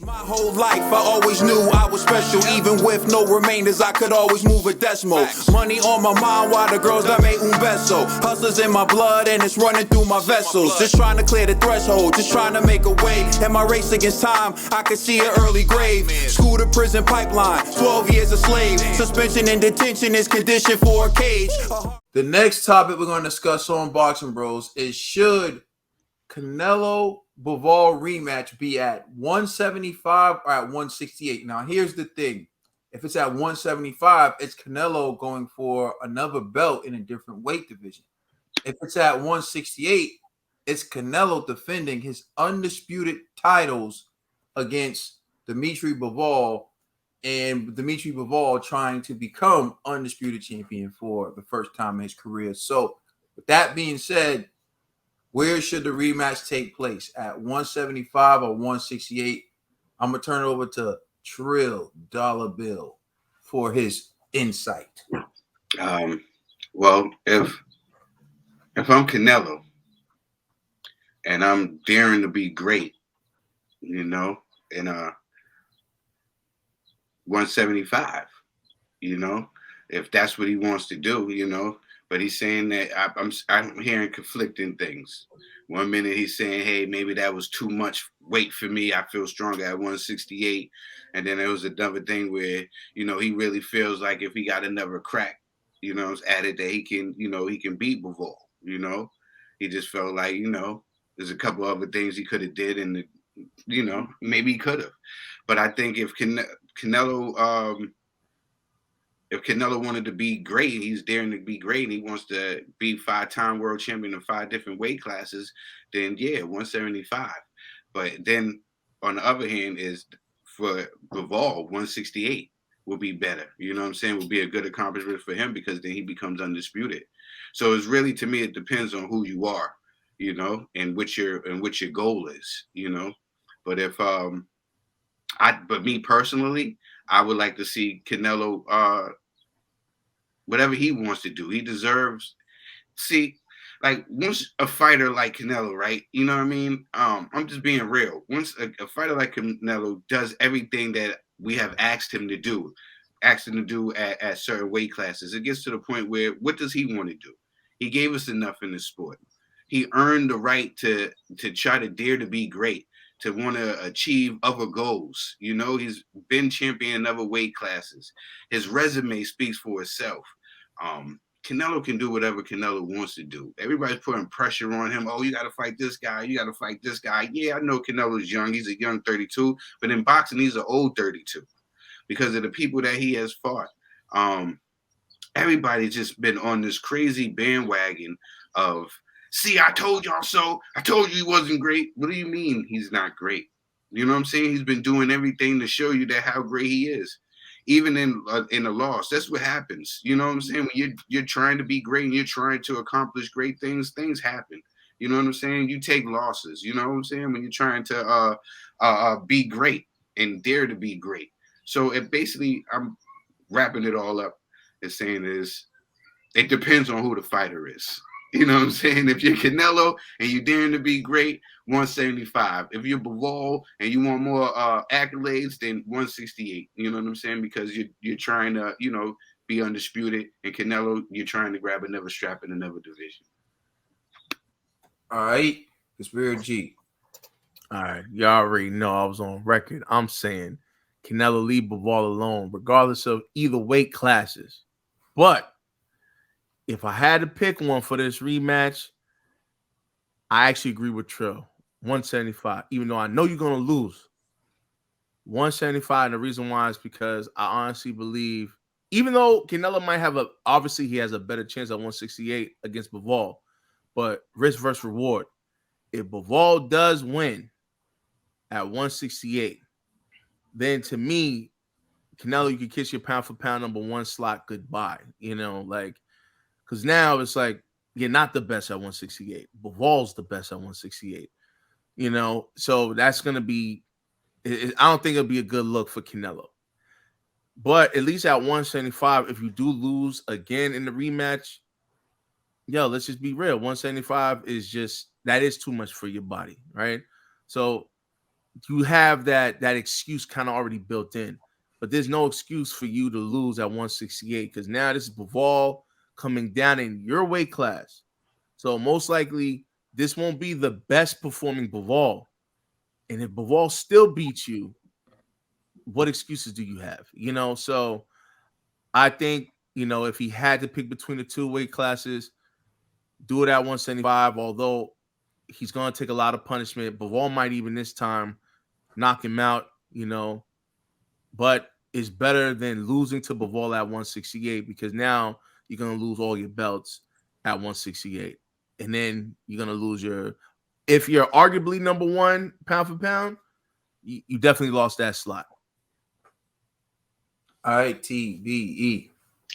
My whole life, I always knew I was special. Even with no remainders, I could always move a decimal. Money on my mind while the girls that made un beso. Hustlers in my blood and it's running through my vessels. Just trying to clear the threshold, just trying to make a way. In my race against time, I could see an early grave. School to prison pipeline, 12 years a slave. Suspension and detention is conditioned for a cage. The next topic we're going to discuss on Boxing Bros is, should Canelo BIvol rematch be at 175 or at 168? Now, here's the thing. If it's at 175, it's Canelo going for another belt in a different weight division. If it's at 168, it's Canelo defending his undisputed titles against Dimitri Bivol, and Dimitri Bivol trying to become undisputed champion for the first time in his career. So, with that being said, where should the rematch take place? At 175 or 168? I'm going to turn it over to Trill Dollar Bill for his insight. Well, if I'm Canelo and I'm daring to be great, you know, in 175, you know, if that's what he wants to do, you know. But he's saying that I'm hearing conflicting things. 1 minute he's saying, hey, maybe that was too much weight for me. I feel stronger at 168. And then there was another thing where, you know, he really feels like if he got another crack, you know, it's added that he can, you know, he can beat Bivol, you know. He just felt like, you know, there's a couple other things he could have did, and, you know, maybe he could have. But I think if Canelo wanted to be great, he's daring to be great, and he wants to be 5-time world champion in 5 different weight classes, then yeah, 175. But then on the other hand is for Bivol, 168 would be better. You know what I'm saying? Would be a good accomplishment for him, because then he becomes undisputed. So it's really, to me, it depends on who you are, you know, and what your goal is, you know. But if but me personally, I would like to see Canelo, whatever he wants to do, he deserves. See, like, once a fighter like Canelo, right? You know what I mean? I'm just being real. Once a fighter like Canelo does everything that we have asked him to do at certain weight classes, it gets to the point where, what does he want to do? He gave us enough in this sport. He earned the right to try to dare to be great, to want to achieve other goals. You know, he's been champion in other weight classes. His resume speaks for itself. Canelo can do whatever Canelo wants to do. Everybody's putting pressure on him. Oh, you got to fight this guy. You got to fight this guy. Yeah, I know Canelo's young. He's a young 32. But in boxing, he's an old 32 because of the people that he has fought. Everybody's just been on this crazy bandwagon of, see, I told y'all so. I told you he wasn't great. What do you mean he's not great? You know what I'm saying? He's been doing everything to show you that how great he is. Even in a loss, that's what happens. You know what I'm saying? When you're trying to be great and you're trying to accomplish great things, things happen. You know what I'm saying? You take losses. You know what I'm saying? When you're trying to be great and dare to be great. So it basically, I'm wrapping it all up and saying is, it depends on who the fighter is. You know what I'm saying? If you're Canelo and you're daring to be great, 175. If you're Bivol and you want more accolades, then 168. You know what I'm saying? Because you're trying to, you know, be undisputed. And Canelo, you're trying to grab another strap in another division. All right. Conspiracy G. All right. Y'all already know I was on record. I'm saying Canelo leave Bivol alone, regardless of either weight classes. But if I had to pick one for this rematch, I actually agree with Trill. 175, even though I know you're going to lose. 175, and the reason why is because I honestly believe, even though Canelo might have obviously he has a better chance at 168 against Bivol, but risk versus reward. If Bivol does win at 168, then to me, Canelo, you can kiss your pound for pound number 1 slot goodbye. You know, like, because now it's like, you're not the best at 168. Bivol's the best at 168. You know, so that's going to be, I don't think it'll be a good look for Canelo. But at least at 175, if you do lose again in the rematch, yo, let's just be real. 175 is just, that is too much for your body, right? So you have that excuse kind of already built in. But there's no excuse for you to lose at 168 because now this is Bivol coming down in your weight class. So most likely this won't be the best performing Bivol. And if Bivol still beats you, what excuses do you have? You know, so I think, you know, if he had to pick between the two weight classes, do it at 175, although he's going to take a lot of punishment. Bivol might even this time knock him out, you know, but it's better than losing to Bivol at 168 because now you're going to lose all your belts at 168. And then you're going to lose if you're arguably number one pound for pound, you definitely lost that slot. ITBE.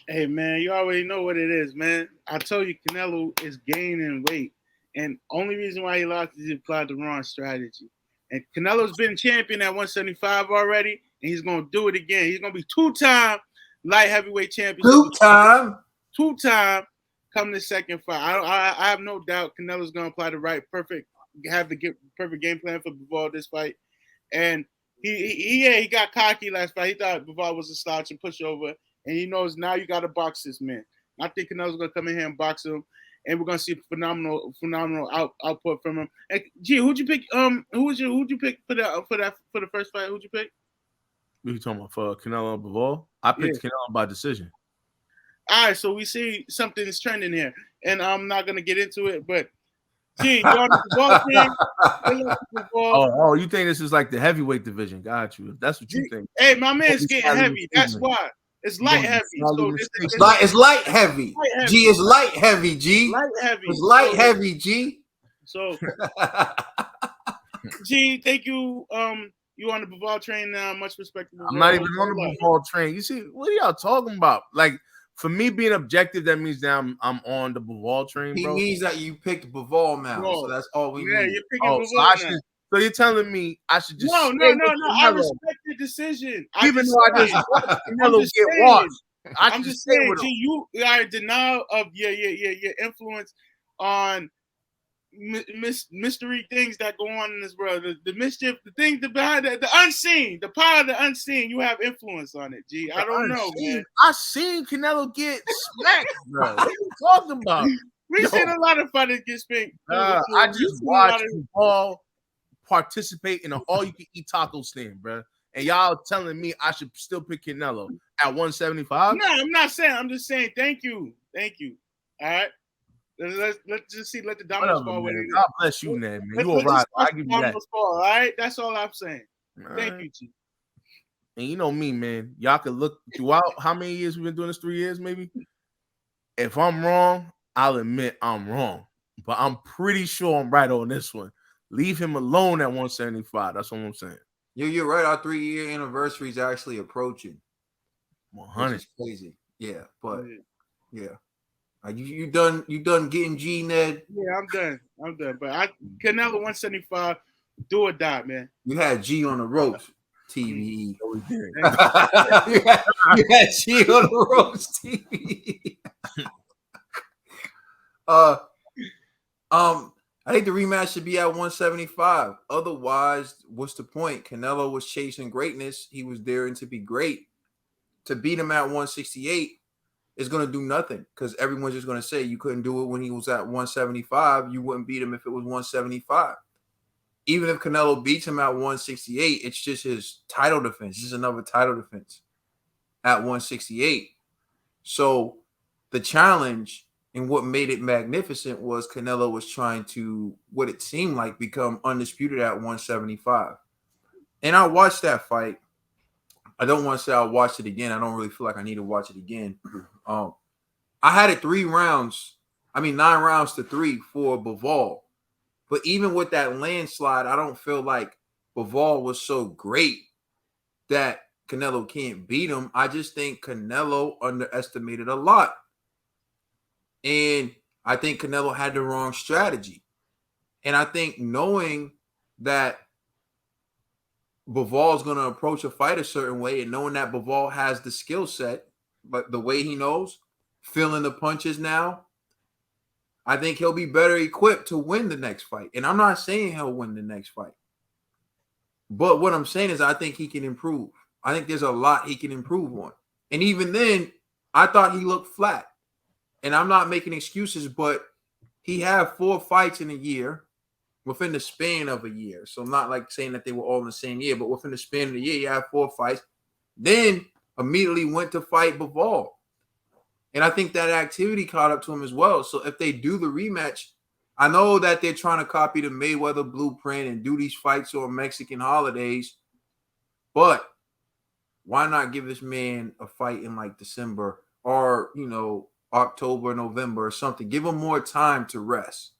Hey, man, you already know what it is, man. I told you Canelo is gaining weight. And only reason why he lost is he applied the wrong strategy. And Canelo's been champion at 175 already, and he's going to do it again. He's going to be two-time light heavyweight champion. Two-time come the second fight. I have no doubt Canelo's going to apply the perfect game plan for Bivol this fight. And he got cocky last fight. He thought Bivol was a slouch and pushover. And he knows now you got to box this man. I think Canelo's going to come in here and box him. And we're gonna see phenomenal output from him. And G, who'd you pick? Who'd you pick for the first fight? Who'd you pick? What are you talking about for Canelo Bivol? I picked Canelo by decision. All right, so we see something is trending here, and I'm not gonna get into it, but G, you on the Bivol Oh, you think this is like the heavyweight division? Got you. That's what you think. Hey, my man's getting heavy. That's why. It's light heavy. So it's light heavy. G is light heavy. G. Light heavy. It's light heavy. G. So, G, thank you. You on the Bivol train now? Much respect. I'm not even on the Bivol train. You see, what are y'all talking about? Like, for me being objective, that means now I'm on the Bivol train, bro. He means that you picked Bivol now, so that's all we need. Yeah, you're picking Bivol now. So you're telling me I should just no. I respect the decision. Even though I just watched Canelo get washed. I'm just saying, G, you are in denial of your influence on mystery things that go on in this world. The mischief, the thing behind the unseen, the power of the unseen. You have influence on it, G. I don't know, man. I seen Canelo get smacked, bro. What are you talking about? We've seen a lot of fighters get spanked. I just watched Bivol participate in an all-you-can-eat taco stand, bro. And y'all telling me I should still pick Canelo at 175? No, I'm not saying. I'm just saying thank you. All right. Let's just see. Let the dominoes fall. God bless you, man. You all right. I give you that. All right. That's all I'm saying. All thank right. you, G. And you know me, man. Y'all can look throughout how many years we've been doing this? 3 years, maybe. If I'm wrong, I'll admit I'm wrong. But I'm pretty sure I'm right on this one. Leave him alone at 175. That's what I'm saying. You're right. Our 3-year anniversary is actually approaching. 100. Which is crazy. Yeah, but yeah. You done getting G, Ned? Yeah, I'm done. But Canelo 175, do or die, man. You had G on the ropes, TVE. Oh, you had G on the ropes, TVE. I think the rematch should be at 175. Otherwise, what's the point? Canelo was chasing greatness. He was daring to be great. To beat him at 168 is going to do nothing because everyone's just going to say you couldn't do it when he was at 175. You wouldn't beat him if it was 175. Even if Canelo beats him at 168, it's just his title defense. This is another title defense at 168. So the challenge and what made it magnificent was Canelo was trying to, what it seemed like, become undisputed at 175. And I watched that fight. I don't want to say I'll watch it again. I don't really feel like I need to watch it again. I had it 9 rounds to 3 for Bivol. But even with that landslide, I don't feel like Bivol was so great that Canelo can't beat him. I just think Canelo underestimated a lot. And I think Canelo had the wrong strategy. And I think knowing that Bivol is going to approach a fight a certain way and knowing that Bivol has the skill set, but the way he knows, feeling the punches now, I think he'll be better equipped to win the next fight. And I'm not saying he'll win the next fight. But what I'm saying is I think he can improve. I think there's a lot he can improve on. And even then, I thought he looked flat. And I'm not making excuses, but he had 4 fights in a year within the span of a year. So I'm not like saying that they were all in the same year, but within the span of the year, he had 4 fights. Then immediately went to fight Bivol. And I think that activity caught up to him as well. So if they do the rematch, I know that they're trying to copy the Mayweather blueprint and do these fights on Mexican holidays, but why not give this man a fight in like December or, October, November or something? Give him more time to rest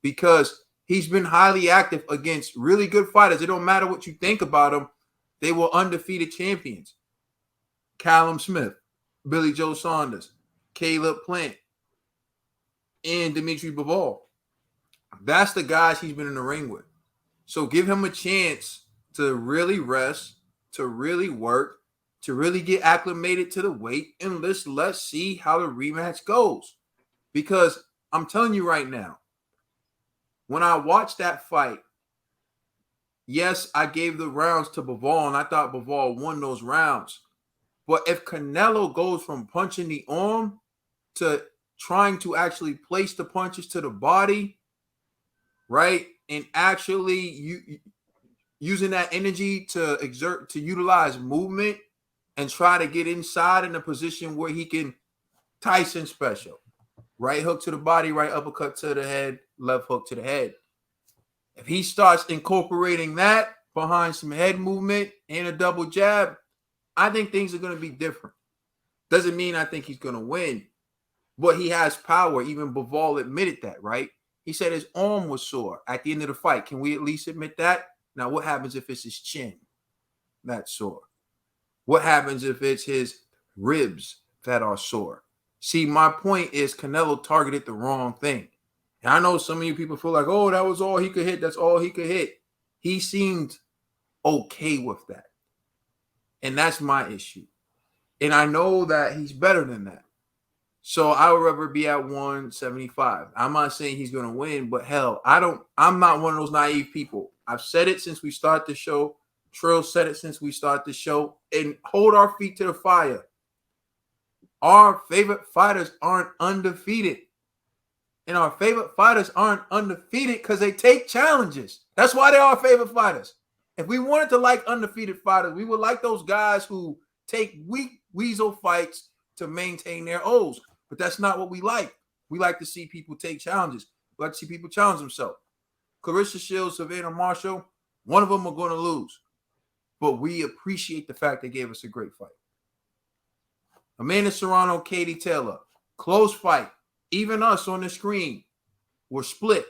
because he's been highly active against really good fighters. It don't matter what you think about them. They were undefeated champions. Callum Smith, Billy Joe Saunders, Caleb Plant, and Dimitri Bivol. That's the guys he's been in the ring with. So give him a chance to really rest, to really work, to really get acclimated to the weight, and let's see how the rematch goes. Because I'm telling you right now, when I watched that fight, yes, I gave the rounds to Bivol, and I thought Bivol won those rounds. But if Canelo goes from punching the arm to trying to actually place the punches to the body, right, and actually using that energy to utilize movement and try to get inside in a position where he can Tyson special, right hook to the body, right uppercut to the head, left hook to the head. If he starts incorporating that behind some head movement and a double jab, I think things are going to be different. Doesn't mean I think he's going to win, but he has power. Even Bivol admitted that, right? He said his arm was sore at the end of the fight. Can we at least admit that? Now, what happens if it's his chin that's sore? What happens if it's his ribs that are sore? See, my point is Canelo targeted the wrong thing. And I know some of you people feel like, oh, that was all he could hit. That's all he could hit. He seemed okay with that. And that's my issue. And I know that he's better than that. So I would rather be at 175. I'm not saying he's going to win, but hell, I'm not one of those naive people. I've said it since we started the show. Trill said it since we started the show. And hold our feet to the fire. Our favorite fighters aren't undefeated. And our favorite fighters aren't undefeated because they take challenges. That's why they are our favorite fighters. If we wanted to like undefeated fighters, we would like those guys who take weak weasel fights to maintain their O's. But that's not what we like. We like to see people take challenges. We like to see people challenge themselves. Clarissa Shields, Savannah Marshall, one of them are going to lose. But we appreciate the fact they gave us a great fight. Amanda Serrano, Katie Taylor, close fight. Even us on the screen were split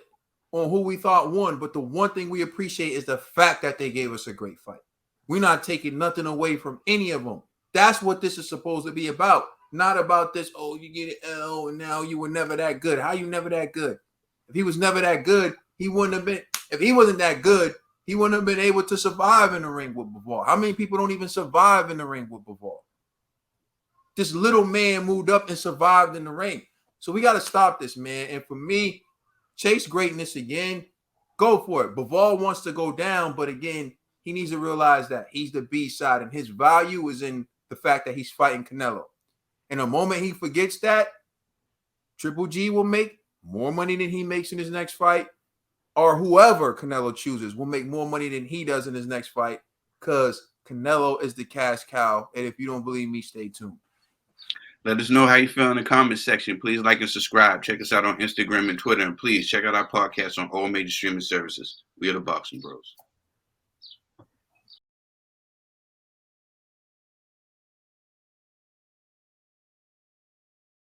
on who we thought won. But the one thing we appreciate is the fact that they gave us a great fight. We're not taking nothing away from any of them. That's what this is supposed to be about. Not about this, oh, you get an L and now you were never that good. How you never that good? If he was never that good, he wouldn't have been. If he wasn't that good, he wouldn't have been able to survive in the ring with Bivol. How many people don't even survive in the ring with Bivol? This little man moved up and survived in the ring. So we got to stop this, man. And for me, chase greatness again. Go for it. Bivol wants to go down, but again, he needs to realize that he's the B side and his value is in the fact that he's fighting Canelo. And the moment he forgets that, Triple G will make more money than he makes in his next fight, or whoever Canelo chooses will make more money than he does in his next fight because Canelo is the cash cow. And if you don't believe me, stay tuned. Let us know how you feel in the comment section. Please like and subscribe. Check us out on Instagram and Twitter. And please check out our podcast on all major streaming services. We are the Boxing Bros.